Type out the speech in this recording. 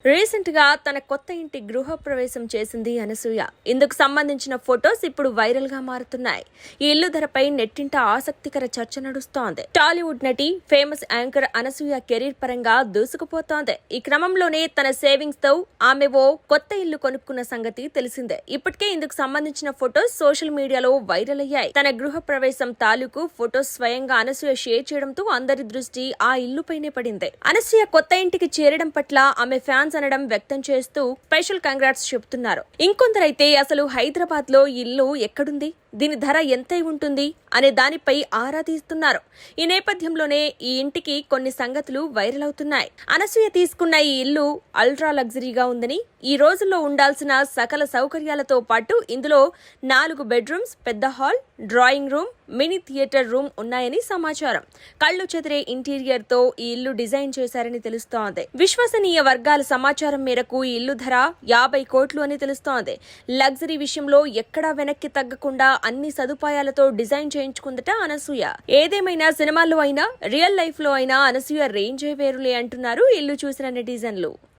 Recent గా తన కొత్త ఇంటి గృహ ప్రవేశం చేసింది అనసూయ. ఇందుకు సంబంధించిన ఫొటోస్ ఇప్పుడు వైరల్ గా మారుతున్నాయి. ఈ ఇల్లు ధరపై నెట్టింట ఆసక్తికర చర్చ నడుస్తోంది. టాలీవుడ్ నటి, ఫేమస్ యాంకర్ అనసూయ కెరీర్ పరంగా దూసుకుపోతోంది. ఈ క్రమంలోనే తన సేవింగ్స్ తో ఆమె ఓ కొత్త ఇల్లు కొనుక్కున్న సంగతి తెలిసిందే. ఇప్పటికే ఇందుకు సంబంధించిన ఫొటోస్ సోషల్ మీడియాలో వైరల్ అయ్యాయి. తన గృహ ప్రవేశం తాలూకు ఫొటోస్ స్వయంగా అనసూయ షేర్ చేయడంతో అందరి దృష్టి ఆ ఇల్లుపైనే పడింది. అనసూయ కొత్త ఇంటికి చేరడం పట్ల ఆమె ఫ్యాన్స్ అనడం వ్యక్తం చేస్తూ స్పెషల్ కంగ్రాట్స్ చెబుతున్నారు. ఇంకొందరైతే అసలు హైదరాబాద్ లో ఇల్లు ఎక్కడుంది, దీని ధర ఎంత ఉంటుంది అనే దానిపై ఆరా తీస్తున్నారు. ఈ నేపథ్యంలోనే ఈ ఇంటికి కొన్ని సంగతులు వైరల్ అవుతున్నాయి. అనసూయ తీసుకున్న ఈ ఇల్లు అల్ట్రా లగ్జరీగా ఉందని, ఈ రోజుల్లో ఉండాల్సిన సకల సౌకర్యాలతో పాటు ఇందులో 4 బెడ్రూమ్స్, పెద్ద hall, drawing room, mini theatre room ఉన్నాయని సమాచారం. కళ్లు చెదిరే ఇంటీరియర్ తో ఈ ఇల్లు డిజైన్ చేశారని తెలుస్తోంది. విశ్వసనీయ వర్గాల సమాచారం మేరకు ఈ ఇల్లు ధర 50 కోట్లు అని తెలుస్తోంది. లగ్జరీ విషయంలో ఎక్కడా వెనక్కి తగ్గకుండా అన్ని సదుపాయాలతో డిజైన్ చేయించుకుందట అనసూయ. ఏదేమైనా సినిమాల్లో అయినా రియల్ లైఫ్ లో అయినా అనసూయ రేంజే వేరులే అంటున్నారు ఇల్లు చూసిన నెటిజన్లు.